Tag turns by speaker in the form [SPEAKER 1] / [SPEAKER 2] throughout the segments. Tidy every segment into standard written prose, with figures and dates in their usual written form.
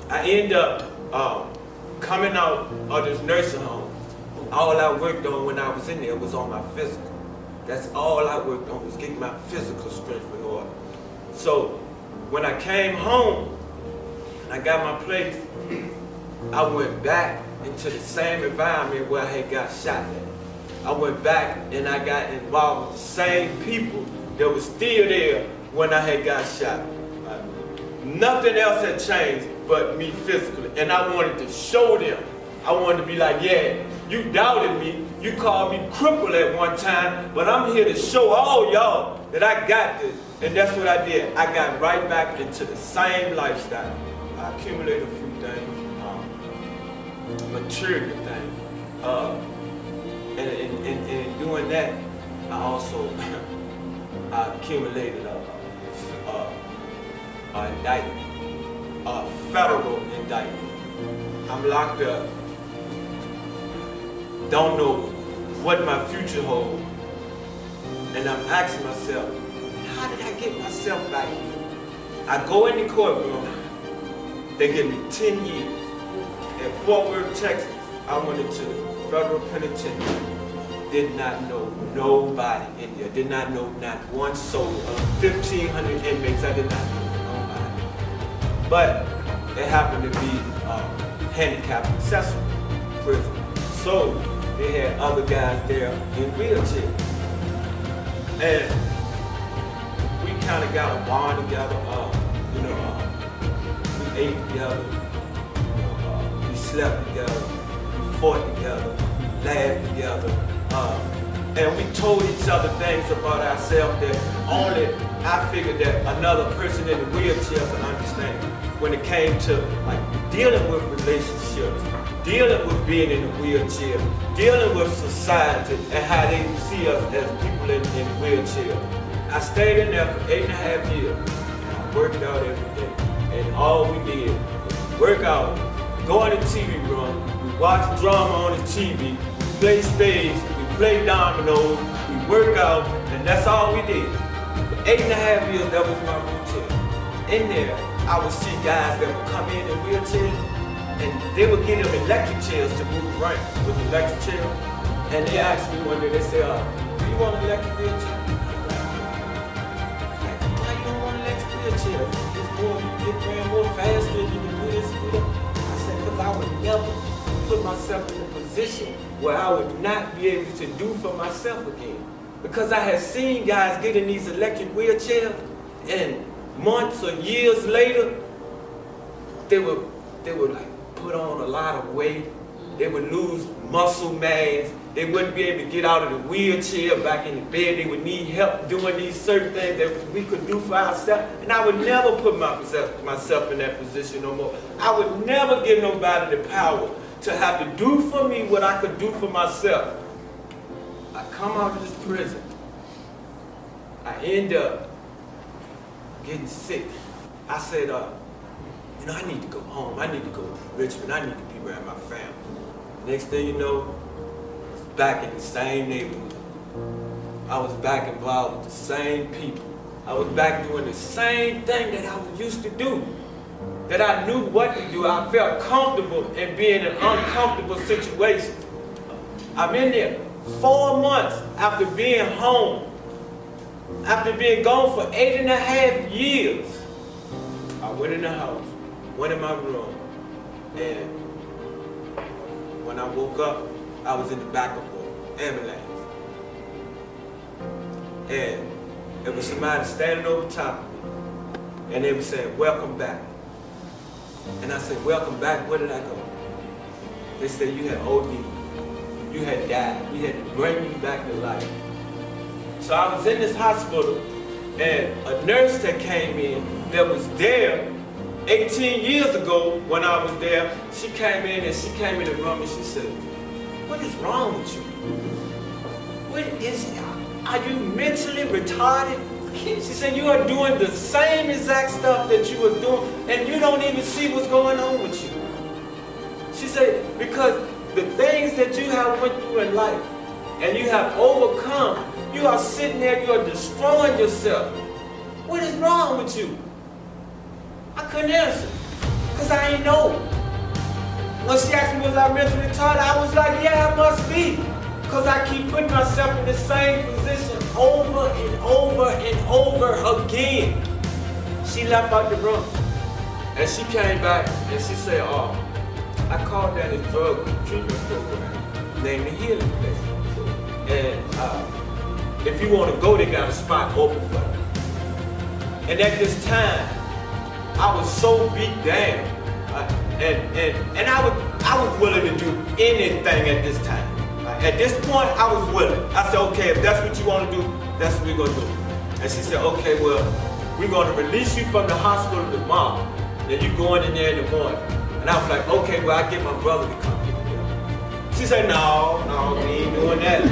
[SPEAKER 1] I end up coming out of this nursing home. All I worked on when I was in there was on my physical. That's all I worked on, was getting my physical strength in order. So when I came home and I got my place, I went back into the same environment where I had got shot at. I went back and I got involved with the same people that was still there when I had got shot. Nothing else had changed but me physically. And I wanted to show them. I wanted to be like, yeah, you doubted me. You called me crippled at one time, but I'm here to show all y'all that I got this. And that's what I did. I got right back into the same lifestyle. I accumulated a few things, material things. And in doing that, I also I accumulated an indictment, a federal indictment. I'm locked up. Don't know what my future holds. And I'm asking myself, how did I get myself back here? I go in the courtroom, they give me 10 years. In Fort Worth, Texas, I went into the federal penitentiary. Did not know nobody in there. Did not know not one soul. 1,500 inmates, I did not know nobody. But it happened to be handicapped accessible prison. So they had other guys there in wheelchairs. And we kind of got a bond together. We ate together. We slept together. We fought together. We laughed together. And we told each other things about ourselves that only I figured that another person in the wheelchair could understand. When it came to like dealing with relationships, dealing with being in a wheelchair, dealing with society and how they see us as people in wheelchairs. I stayed in there for 8.5 years. And I worked out every day. And all we did was work out, go in the TV room, we watch drama on the TV, we play spades, we play dominoes, we work out, and that's all we did. For 8.5 years, that was my routine. In there, I would see guys that would come in wheelchairs, and they would get them electric chairs to move around with electric chairs. And they asked me one day, they said, do you want an electric wheelchair? Like, why you don't want an electric wheelchair? It's more, you get around more faster, you can do this, do that. I said, because I would never put myself in a position where I would not be able to do for myself again. Because I had seen guys get in these electric wheelchairs, and months or years later, they would like put on a lot of weight. They would lose muscle mass. They wouldn't be able to get out of the wheelchair back in the bed. They would need help doing these certain things that we could do for ourselves. And I would never put myself in that position no more. I would never give nobody the power to have to do for me what I could do for myself. I come out of this prison. I end up getting sick. I said, I need to go home. I need to go to Richmond. I need to be around my family. Next thing you know, I was back in the same neighborhood. I was back involved with the same people. I was back doing the same thing that I was used to do. That I knew what to do. I felt comfortable in being in an uncomfortable situation. I'm in there 4 months after being home. After being gone for 8.5 years, I went in the house, went in my room, and when I woke up, I was in the back of an ambulance. And there was somebody standing over top of me, and they were saying, welcome back. And I said, welcome back, where did I go? They said, you had OD, you had died, we had to bring you back to life. So I was in this hospital, and a nurse that came in that was there 18 years ago when I was there, she came in the room and she said, what is wrong with you? What is it? Are you mentally retarded? She said, you are doing the same exact stuff that you was doing, and you don't even see what's going on with you. She said, because the things that you have went through in life, and you have overcome, you are sitting there, you are destroying yourself. What is wrong with you? I couldn't answer, because I ain't know. When she asked me, was I mentally retarded, I was like, yeah, I must be. Because I keep putting myself in the same position over and over and over again. She left out the room. And she came back and she said, oh, I called that a drug treatment program named the Healing Place. And if you want to go, they got a spot open for you. And at this time, I was so beat down. And I was willing to do anything at this time. At this point, I was willing. I said, okay, if that's what you want to do, that's what we're going to do. And she said, okay, well, we're going to release you from the hospital tomorrow. Then you going in there in the morning. And I was like, okay, well, I get my brother to come get me. She said, no, we ain't doing that. She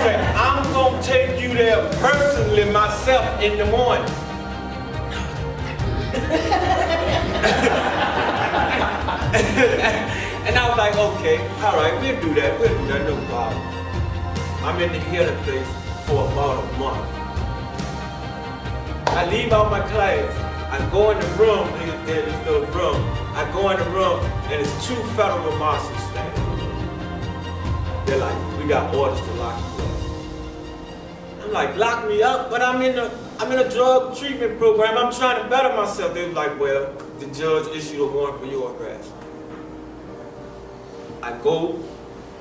[SPEAKER 1] said, I'm going to take you there personally myself in the morning. And I was like, okay, all right, we'll do that, no problem. I'm in the Healing Place for about a month. I leave out my class, I go in the room, there's this little room, I go in the room, and it's 2 federal marshals standing. They're like, we got orders to lock you up. I'm like, lock me up? But I'm in a drug treatment program, I'm trying to better myself. They're like, well, the judge issued a warrant for your arrest. I go,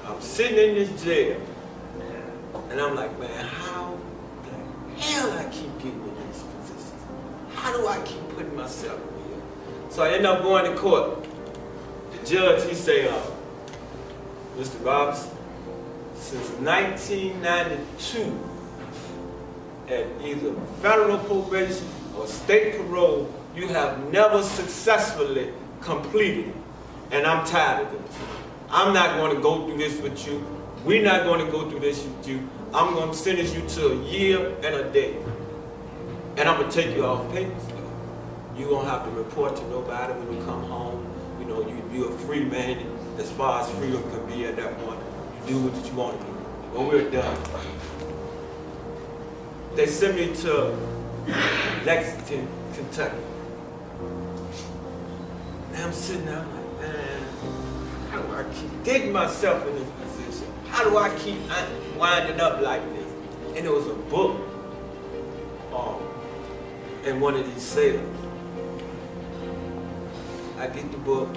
[SPEAKER 1] I'm sitting in this jail, and I'm like, man, how the hell I keep getting in these positions? How do I keep putting myself in here? So I end up going to court. The judge, he say, Mr. Robinson, since 1992, at either federal probation or state parole, you have never successfully completed it. And I'm tired of this. I'm not going to go through this with you. We're not going to go through this with you. I'm going to sentence you to a year and a day. And I'm going to take you off papers. You don't have to report to nobody when you come home. You know, you're a free man as far as freedom can be at that point. You do what you want to do. When we're done. They sent me to Lexington, Kentucky. And I'm sitting there, I'm like, man, how do I keep getting myself in this position? How do I keep winding up like this? And there was a book in one of these sales. I get the book,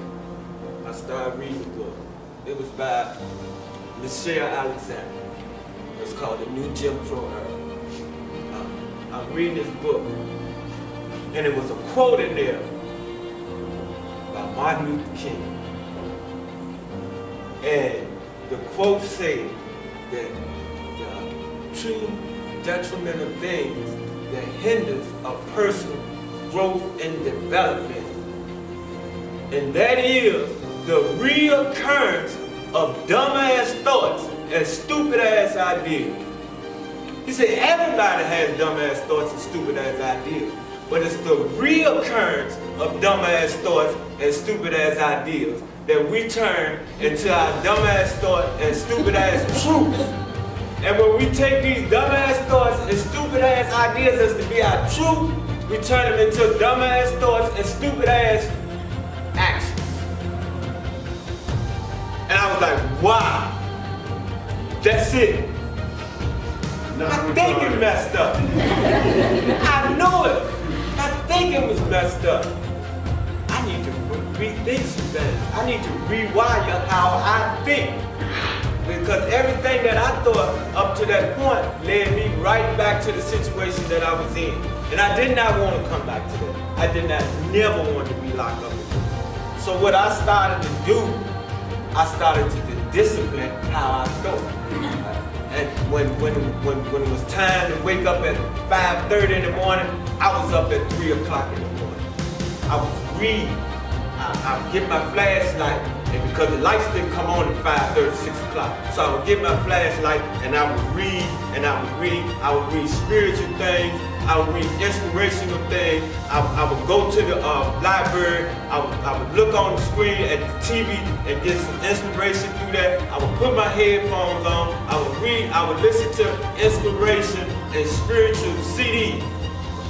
[SPEAKER 1] I started reading the book. It was by Michelle Alexander. It's called The New Jim Crow Era. I'm reading this book, and it was a quote in there by Martin Luther King. And the quote said that the two detrimental things that hinders a person's growth and development, and that is the reoccurrence of dumbass thoughts and stupid ass ideas. He said everybody has dumbass thoughts and stupid ass ideas, but it's the reoccurrence of dumbass thoughts and stupid ass ideas that we turn into our dumbass thoughts and stupid ass truths. And when we take these dumbass thoughts and stupid ass ideas as to be our truth, we turn them into dumbass thoughts and stupid ass actions. And I was like, wow, that's it. My thinking messed up. I know it. My thinking was messed up. I need to rethink some things. I need to rewire how I think. Because everything that I thought up to that point led me right back to the situation that I was in. And I did not want to come back to that. I did not never want to be locked up again. So what I started to do, I started to discipline how I thought. And when it was time to wake up at 5:30 in the morning, I was up at 3 o'clock in the morning. I was reading. I would get my flashlight, and because the lights didn't come on at 5:30, 6 o'clock, so I would get my flashlight and I would read, and I would read spiritual things, I would read inspirational things, I would go to the library, I would look on the screen at the TV and get some inspiration through that. I would put my headphones on, I would read, I would listen to inspiration and spiritual CDs.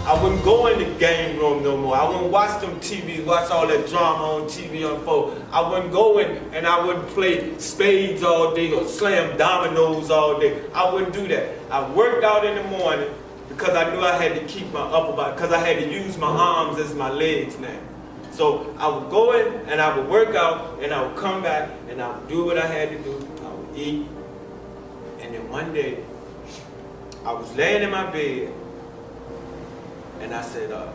[SPEAKER 1] I wouldn't go in the game room no more. I wouldn't watch them TV, watch all that drama on TV unfold. I wouldn't go in and I wouldn't play spades all day or slam dominoes all day. I wouldn't do that. I worked out in the morning because I knew I had to keep my upper body, because I had to use my arms as my legs now. So I would go in and I would work out and I would come back and I would do what I had to do. I would eat. And then one day, I was laying in my bed and I said, I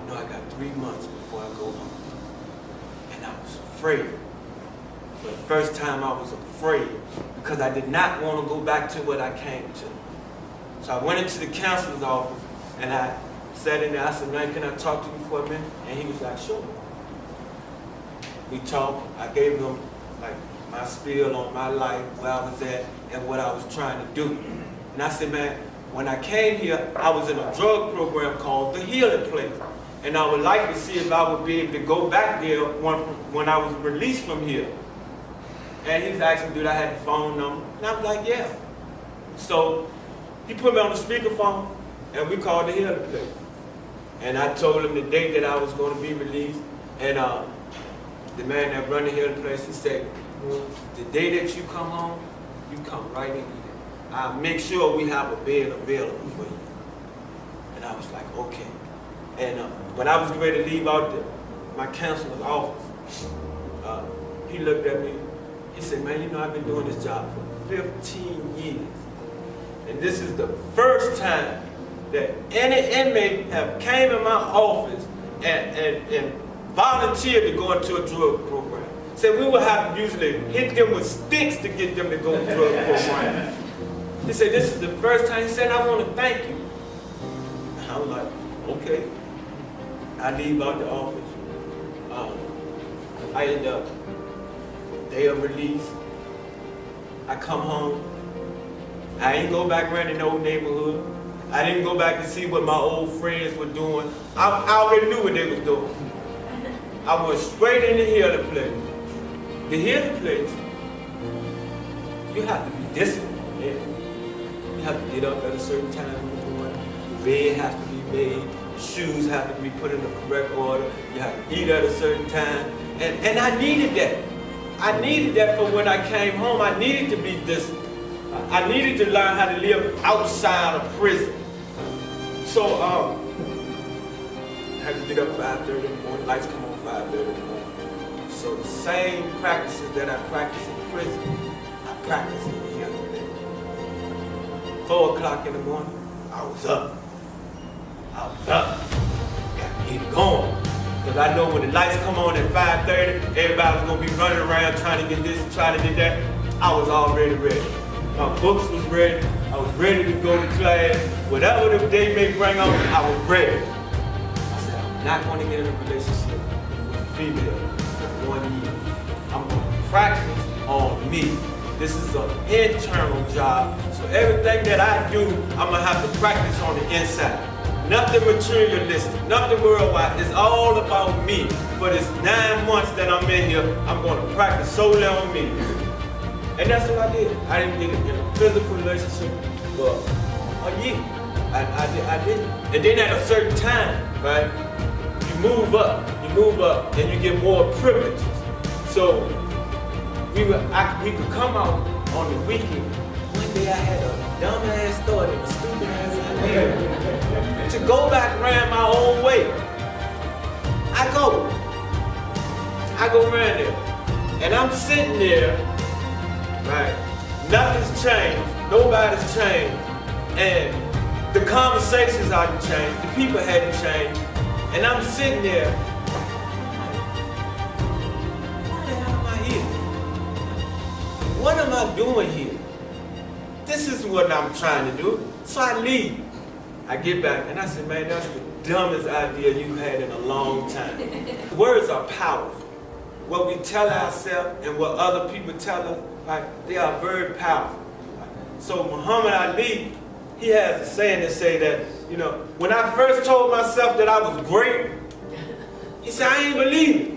[SPEAKER 1] got 3 months before I go home. And I was afraid. For the first time I was afraid because I did not want to go back to what I came to. So I went into the counselor's office and I sat in there. I said, man, can I talk to you for a minute? And he was like, sure. We talked. I gave him like my spiel on my life, where I was at, and what I was trying to do. And I said, man, when I came here, I was in a drug program called the Healing Place. And I would like to see if I would be able to go back there when I was released from here. And he was asking, did I have the phone number? And I was like, yeah. So he put me on the speakerphone, and we called the Healing Place. And I told him the date that I was going to be released. And the man that run the Healing Place, he said, the day that you come home, you come right in here. I'll make sure we have a bed available for you. And I was like, okay. And when I was ready to leave out my counselor's office, he looked at me. He said, man, I've been doing this job for 15 years. And this is the first time that any inmate have came in my office and volunteered to go into a drug program. Said we would have to usually hit them with sticks to get them to go to drug program. He said, this is the first time. He said, I want to thank you. And I was like, okay. I leave out the office. I end up, day of release. I come home. I ain't go back around in the old neighborhood. I didn't go back to see what my old friends were doing. I already knew what they was doing. I went straight in the Healing Place. The Healing Place, you have to be disciplined. Yeah. You have to get up at a certain time in the morning. The bed has to be made. The shoes have to be put in the correct order. You have to eat at a certain time. And I needed that. I needed that for when I came home. I needed to be disciplined. I needed to learn how to live outside of prison. So I had to get up 5:30 in the morning. Lights come on 5:30 in the morning. So the same practices that I practice in prison, I practice in the Healing Place. 4 o'clock in the morning, I was up. Got to keep going. Because I know when the lights come on at 5:30, everybody's going to be running around trying to get this and trying to get that. I was already ready. My books was ready. I was ready to go to class. Whatever the day may bring on, I was ready. I said, I'm not going to get in a relationship with a female for 1 year. I'm going to practice on me. This is an internal job. So everything that I do, I'm going to have to practice on the inside. Nothing materialistic, nothing worldwide. It's all about me. For this 9 months that I'm in here, I'm going to practice solely on me. And that's what I did. I didn't get in a physical relationship for a year. I didn't. And then at a certain time, right, you move up, and you get more privileges. So we could come out on the weekend. One day I had a dumb-ass thought and a stupid-ass idea to go back around my own way. I go around there, and I'm sitting there, right? Nothing's changed, nobody's changed, and the conversations hadn't changed, the people hadn't changed, and I'm sitting there, why the hell am I here? What am I doing here? This is what I'm trying to do. So I leave. I get back and I said, man, that's the dumbest idea you had in a long time. Words are powerful. What we tell ourselves and what other people tell us, right, they are very powerful. So Muhammad Ali, he has a saying that say that, you know, when I first told myself that I was great, he said, I ain't believe it.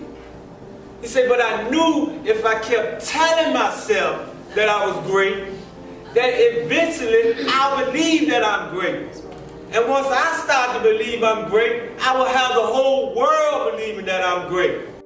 [SPEAKER 1] He said, but I knew if I kept telling myself that I was great, that eventually I would believe that I'm great. And once I start to believe I'm great, I will have the whole world believing that I'm great.